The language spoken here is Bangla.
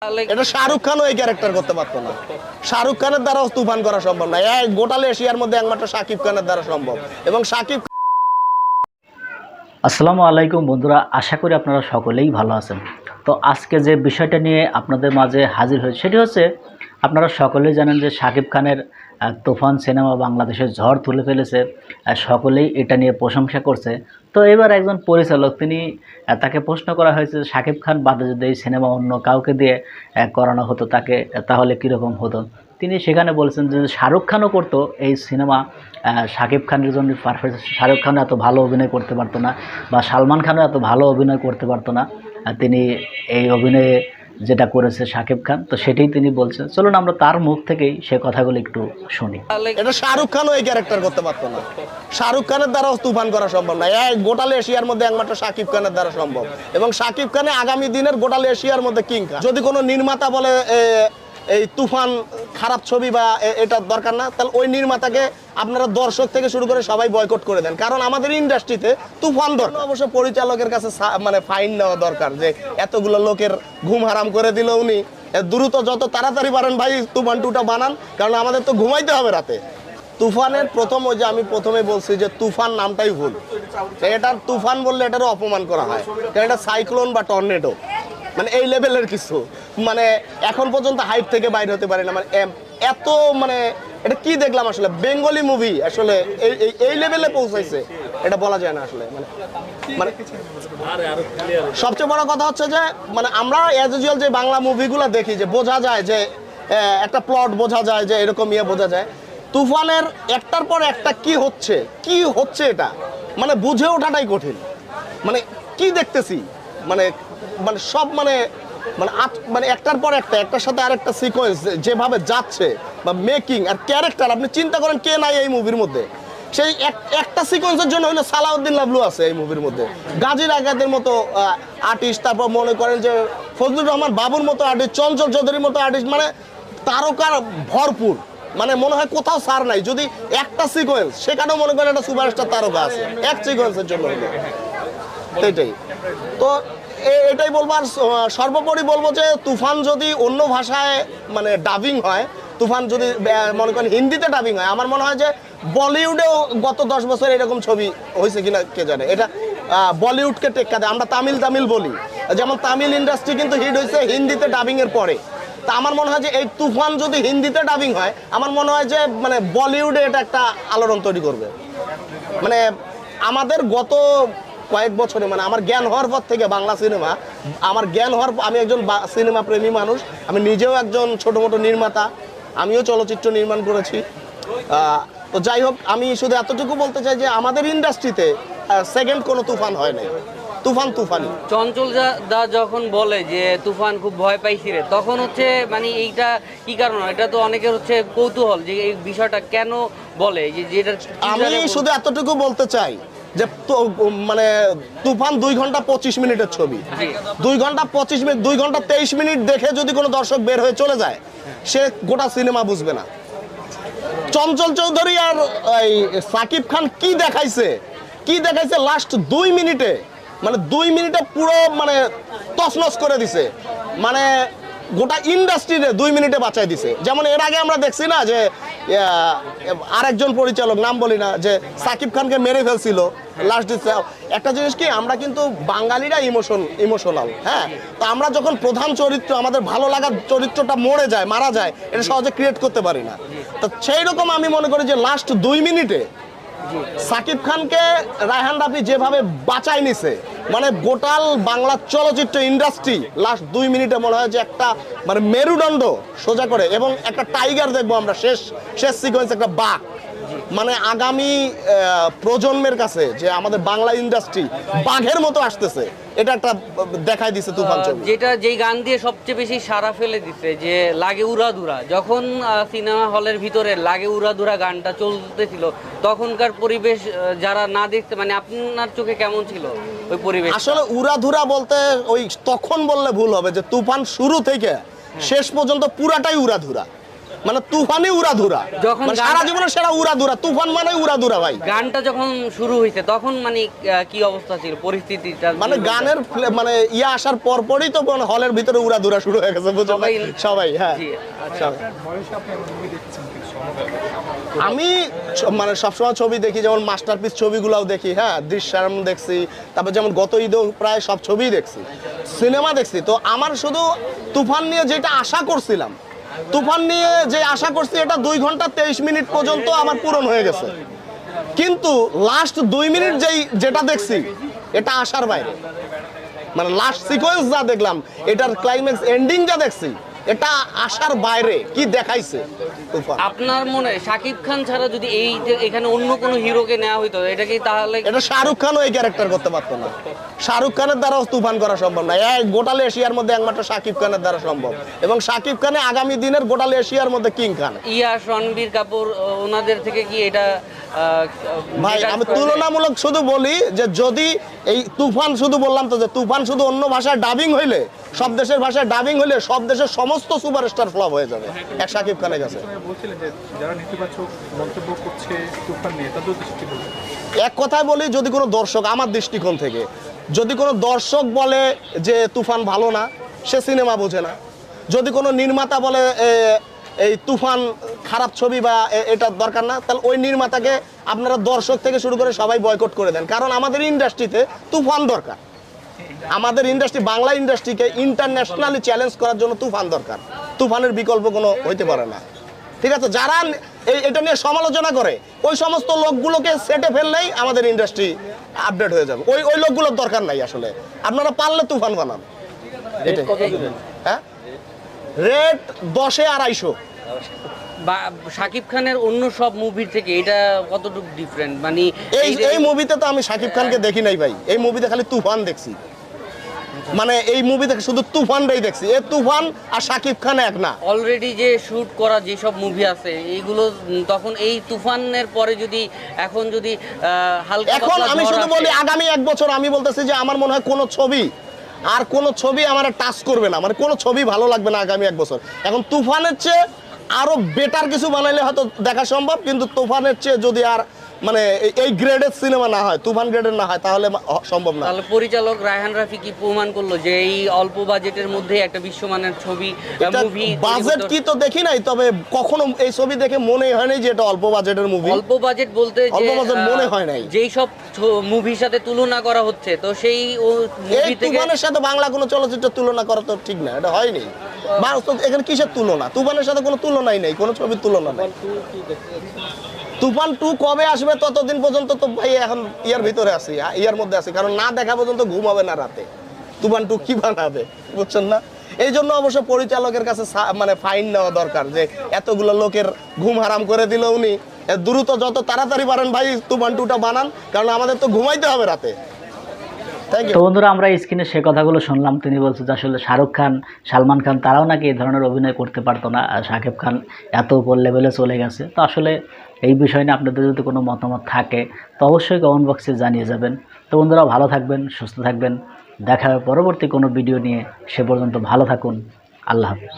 এটা শাহরুখ খানও এই ক্যারেক্টার করতে পারতো না। শাহরুখ খানের দ্বারাও তুফান করা সম্ভব না। এই গোটা এশিয়ার মধ্যে একমাত্র শাকিব খানের দ্বারা সম্ভব। এবং শাকিব আসসালামু আলাইকুম বন্ধুরা, আশা করি আপনারা সকলেই ভালো আছেন। তো আজকে যে বিষয়টা নিয়ে আপনাদের মাঝে হাজির হয়েছে সেটি হচ্ছে, আপনারা সকলেই জানেন যে শাকিব খানের তুফান সিনেমা বাংলাদেশের ঝড় তুলে ফেলেছে। সকলেই এটা নিয়ে প্রশংসা করছে। তো এবার একজন পরিচালক তিনি তাকে প্রশ্ন করা হয়েছে, শাকিব খান বাদে যদি এই সিনেমা অন্য কাউকে দিয়ে করানো হতো তাকে তাহলে কীরকম হতো। তিনি সেখানে বলছেন যে শাহরুখ খানও করতো এই সিনেমা, শাকিব খানের জন্য পারফেক্ট। শাহরুখ খানও এত ভালো অভিনয় করতে পারতো না, বা সালমান খানও এত ভালো অভিনয় করতে পারতো না। তিনি এই অভিনয়ে যেটা করেছে শাকিব খান, তো সেটাই তিনি বলছেন। চলুন আমরা তার মুখ থেকেই সে কথাগুলো একটু শুনি। এটা শাহরুখ খানও এই ক্যারেক্টার করতে পারতো না। শাহরুখ খানের দ্বারাও তুফান করা সম্ভব না। এই গোটা এশিয়ার মধ্যে একমাত্র শাকিব খানের দ্বারা সম্ভব। এবং শাকিব খানে আগামী দিনের গোটা এশিয়ার মধ্যে কিং খান। যদি কোনো নির্মাতা বলে এই তুফান খারাপ ছবি বা এটা দরকার না, তাহলে ওই নির্মাতাকে আপনারা দর্শক থেকে শুরু করে সবাই বয়কট করে দেন। কারণ আমাদের ইন্ডাস্ট্রিতে তুফান দরকার। অবশ্য পরিচালকের কাছে মানে ফাইন নেওয়া দরকার, যে এতগুলো লোকের ঘুম হারাম করে দিল উনি। দ্রুত যত তাড়াতাড়ি পারেন ভাই তুফান 2টা বানান, কারণ আমাদের তো ঘুমাইতে হবে রাতে। তুফানের প্রথম, ওই যে আমি প্রথমে বলছি যে তুফান নামটাই ভুল। এটার তুফান বললে এটারও অপমান করা হয়, কারণ এটা সাইক্লোন বা টর্নেডো, মানে এই লেভেলের কিছু। মানে এখন পর্যন্ত হাইট থেকে বাইরে হতে পারে না। মানে এত মানে এটা কি দেখলাম আসলে, বেঙ্গলি মুভি আসলে এই লেভেলে পৌঁছাইছে, এটা বলা যায় না আসলে। মানে সবচেয়ে বড় কথা হচ্ছে যে মানে আমরা অ্যাজ ইউজুয়াল যে বাংলা মুভিগুলো দেখি, যে বোঝা যায় যে একটা প্লট বোঝা যায়, যে এরকম বোঝা যায়। তুফানের একটার পর একটা কি হচ্ছে এটা মানে বুঝে ওঠাটাই কঠিন। মানে কি দেখতেছি, মানে মানে সব মানে মানে মানে একটার পর একটার সাথে আরেকটা সিকোয়েন্স যেভাবে যাচ্ছে, বা মেকিং আর ক্যারেক্টার, আপনি চিন্তা করেন কে নাই এই মুভির মধ্যে। সেই একটা সিকোয়েন্সের জন্য হলো সালাউদ্দিন লাবলু আছে এই মুভির মধ্যে, গাজীর আগাদের মতো আর্টিস্ট, তারপর মনে করেন যে ফজলুর রহমান বাবুর মতো আর্টিস্ট, চঞ্চল চৌধুরীর মতো আর্টিস্ট, মানে তারকার ভরপুর। মানে মনে হয় কোথাও সার নাই। যদি একটা সিকোয়েন্স, সেখানেও মনে করেন একটা সুপারস্টার তারকা আছে এক সিকোয়েন্সের জন্য হলো। এটাই তো এটাই বলবো। আর সর্বোপরি বলবো যে তুফান যদি অন্য ভাষায় মানে ডাবিং হয়, তুফান যদি মনে করেন হিন্দিতে ডাবিং হয়, আমার মনে হয় যে বলিউডেও গত 10 বছর এরকম ছবি হয়েছে কিনা কে জানে। এটা বলিউডকে টেক্কা দেয়। আমরা তামিল বলি, যেমন তামিল ইন্ডাস্ট্রি কিন্তু হিট হয়েছে হিন্দিতে ডাবিং এর পরে। তা আমার মনে হয় যে এই তুফান যদি হিন্দিতে ডাবিং হয়, আমার মনে হয় যে মানে বলিউডে এটা একটা আলোড়ন তৈরি করবে। মানে আমাদের গত কয়েক বছরে, মানে আমার জ্ঞান হওয়ার পর থেকে বাংলা সিনেমা, আমার জ্ঞান হওয়ার, আমি একজন সিনেমা প্রেমী মানুষ, আমি নিজেও একজন ছোটো মোটো নির্মাতা, আমিও চলচ্চিত্র নির্মাণ করেছি। তো যাই হোক, আমি শুধু এতটুকু বলতে চাই যে আমাদের ইন্ডাস্ট্রিতে সেকেন্ড কোনো তুফান হয় নাই। তুফানি চঞ্চল দা যখন বলে যে তুফান খুব ভয় পাইছি রে, তখন হচ্ছে মানে এইটা কি কারণ? এটা তো অনেকের হচ্ছে কৌতূহল যে এই বিষয়টা কেন বলে, যে যেটা আমি শুধু এতটুকু বলতে চাই যে মানে তুফান 2 ঘন্টা 25 মিনিটের ছবি, 2 ঘন্টা 25 মিনিট, 2 ঘন্টা 23 মিনিট দেখে যদি কোনো দর্শক বের হয়ে চলে যায়, সে গোটা সিনেমা বুঝবে না। চঞ্চল চৌধুরী আর সাকিব খান কি দেখাইছে লাস্ট 2 মিনিটে, মানে 2 মিনিটে পুরো মানে তছনছ করে দিছে। মানে গোটা ইন্ডাস্ট্রিতে 2 মিনিটে বাঁচাই দিছে। যেমন এর আগে আমরা দেখছি না যে আরেকজন পরিচালক, নাম বলি না, যে সাকিব খানকে মেরে ফেলছিল লাস্ট দিচ্ছে। একটা জিনিস কি, আমরা কিন্তু বাঙালিরা ইমোশনাল, হ্যাঁ। তো আমরা যখন প্রধান চরিত্র, আমাদের ভালো লাগার চরিত্রটা মারা যায়, এটা সহজে ক্রিয়েট করতে পারি না। তো সেই রকম আমি মনে করি যে লাস্ট 2 মিনিটে সাকিব খানকে রায়হান রাফি যেভাবে বাঁচাই নিছে, মানে গোটাল বাংলা চলচ্চিত্র ইন্ডাস্ট্রি লাস্ট 2 মিনিটে মনে হয় যে একটা মানে মেরুদণ্ড সোজা করে। এবং একটা টাইগার দেখবো আমরা শেষ সিকোয়েন্স, একটা বাঘ। মানে আগামী প্রজন্মের কাছে যে আমাদের বাংলা ইন্ডাস্ট্রি বাঘের মতো আসতেছে, এটা একটা দেখাই দিছে তুফান ছবি। যেই গান দিয়ে সবচেয়ে বেশি সাড়া ফেলে দিছে, যে লাগে উড়াধুরা, যখন সিনেমা হলের ভিতরে লাগে উড়াধুরা গানটা চলতেছিল, তখনকার পরিবেশ যারা না দেখতে, মানে আপনার চোখে কেমন ছিল ওই পরিবেশ? আসলে উড়াধুরা বলতে ওই তখন বললে ভুল হবে, যে তুফান শুরু থেকে শেষ পর্যন্ত পুরাটাই উড়াধুরা। মানে তুফানই উড়াধুরা, যখন মানে সারা জীবনে সেটা উড়াধুরা, তুফান মানে উড়াধুরা ভাই। গানটা যখন শুরু হয়েছে তখন মানে কি অবস্থা ছিল পরিস্থিতিটা? মানে গানের মানে ইয়ে আসার পরপরই তো হলের ভিতরে উড়াধুরা শুরু হয়ে গেছে, বুঝছো সবাই। হ্যাঁ, জি, আচ্ছা। আমি মানে সবসময় ছবি দেখি, যেমন মাস্টারপিস ছবিগুলোও দেখি, হ্যাঁ, দৃশ্যায়ন দেখছি, তারপর যেমন গত ঈদেও প্রায় সব ছবিই দেখছি, সিনেমা দেখছি। তো আমার শুধু তুফান নিয়ে যেটা আশা করছিলাম, তুফান নিয়ে যে আশা করছি, এটা 2 ঘন্টা 23 মিনিট পর্যন্ত আমার পূরণ হয়ে গেছে। কিন্তু লাস্ট 2 মিনিট যেটা দেখছি, এটা আশার বাইরে। মানে লাস্ট সিকোয়েন্স যা দেখলাম, এটার ক্লাইম্যাক্স এন্ডিং যা দেখছি, এটা আশার বাইরে কি দেখাইছে তুফান। আপনার মনে শাকিব খান ছাড়া যদি এই যে এখানে অন্য কোনো হিরোকে নেওয়া হইতো, এটা কি তাহলে? এটা শাহরুখ খানও এই ক্যারেক্টার করতে পারতো না। শাহরুখ খানের দ্বারাও তুফান করা সম্ভব না। গোটাল এশিয়ার মধ্যে একমাত্র শাকিব খানের দ্বারা সম্ভব, এবং শাকিব খানে আগামী দিনের গোটাল এশিয়ার মধ্যে কিং খান। ইয়াশ, রণবীর কাপুর, ওনাদের থেকে কি এটা ভাই আমি তুলনামূলক শুধু বলি যে যদি এই তুফান, শুধু বললাম তো যে তুফান শুধু অন্য ভাষায় ডাবিং হইলে, সব দেশের ভাষায় ডাবিং হইলে সব দেশের সমস্ত সুপারস্টার ফ্লপ হয়ে যাবে এক শাকিব খানের কাছে। বলছিলেন যে যারা নেতিবাচক মন্তব্য করছে তুফান নিয়ে, তাদের উদ্দেশ্যে কি বলবেন? এক কথায় বলি, যদি কোনো দর্শক, আমার দৃষ্টিকোণ থেকে যদি কোনো দর্শক বলে যে তুফান ভালো না, সে সিনেমা বোঝে না। যদি কোনো নির্মাতা বলে এই তুফান খারাপ ছবি বা এটা দরকার না, তাহলে ওই নির্মাতাকে আপনারা দর্শক থেকে শুরু করে সবাই বয়কট করে দেন। কারণ আমাদের ইন্ডাস্ট্রিতে তুফান দরকার। আমাদের ইন্ডাস্ট্রি, বাংলা ইন্ডাস্ট্রিকে ইন্টারন্যাশনালি চ্যালেঞ্জ করার জন্য তুফান দরকার। তুফানের বিকল্প কোনো হইতে পারে না, ঠিক আছে? যারা এটা নিয়ে সমালোচনা করে, ওই সমস্ত লোকগুলোকে সেটে ফেললেই আমাদের ইন্ডাস্ট্রি আপডেট হয়ে যাবে। ওই লোকগুলোর দরকার নাই আসলে। আপনারা পারলে তুফান বানান। হ্যাঁ, রেট 10-এ 250। বা শাকিব খানের অন্য সব মুভির থেকে এটা কতটুকু ডিফারেন্ট? মানে এই মুভিতে তো আমি শাকিব খানকে দেখি নাই ভাই, এই মুভিতে খালি তুফান দেখছি। মানে এই মুভিতে শুধু তুফানটাই দেখছি। এই তুফান আর শাকিব খান এক না। অলরেডি যে শুট করা যেসব মুভি আছে এইগুলো তখন এই তুফানের পরে যদি এখন যদি হালকা এখন আমি শুধু বলি, আগামী 1 বছর আমি বলতেছি যে আমার মনে হয় কোনো ছবি আমার টাচ করবে না, মানে কোনো ছবি ভালো লাগবে না আগামী 1 বছর। এখন তুফানের চেয়ে আরো বেটার কিছু বানাইলে হয়তো দেখা সম্ভব, কিন্তু তুফানের চেয়ে যদি আর মানে এই গ্রেডের সিনেমা না হয়, তুফান গ্রেডের না হয়, তাহলে সম্ভব না। তাহলে পরিচালক রায়হান রাফি কি প্রমাণ করলো যে এই অল্প বাজেটের মধ্যে একটা বিশ্বমানের ছবি মুভি? বাজেট কি তো দেখি নাই, তবে কখনো এই ছবি দেখে মনে হয় নাই যে এটা অল্প বাজেটের মুভি। অল্প বাজেট বলতে অল্প বাজেট মনে হয় নাই। যেই সব মুভির সাথে তুলনা করা হচ্ছে, তো সেই এই তুফানের সাথে বাংলা কোনো চলচ্চিত্রের তুলনা করা তো ঠিক না, এটা হয়নি। এখানে কিসের তুলনা? তুফানের সাথে কোনো তুলনাই নেই, কোনো ছবির তুলনা নেই। তুফান 2 কবে আসবে ততদিন পর্যন্ত তো ভাই এখন ইয়ার ভিতরে আছি, ইয়ার মধ্যে আছি, কারণ না দেখা পর্যন্ত ঘুম হবে না রাতে। তুফান 2 কি বানাবে, বুঝছেন না? এই জন্য অবশ্য পরিচালকের কাছে মানে ফাইন নেওয়া দরকার, যে এতগুলো লোকের ঘুম হারাম করে দিল উনি। দ্রুত যত তাড়াতাড়ি পারেন ভাই তুফান 2টা বানান, কারণ আমাদের তো ঘুমাইতে হবে রাতে। তো বন্ধুরা, আমরা স্ক্রিনে সে কথাগুলো শুনলাম। তিনি বলছে যে আসলে শাহরুখ খান, সালমান খান তারাও নাকি এই ধরনের অভিনয় করতে পারতো না, আর শাকিব খান এত উপর লেভেলে চলে গেছে। তো আসলে এই বিষয় নিয়ে আপনাদের যদি কোনো মতামত থাকে তো অবশ্যই কমেন্ট বক্সে জানিয়ে যাবেন। তো বন্ধুরা, ভালো থাকবেন, সুস্থ থাকবেন, দেখা হবে পরবর্তী কোনো ভিডিও নিয়ে। সে পর্যন্ত ভালো থাকুন, আল্লাহ হাফেজ।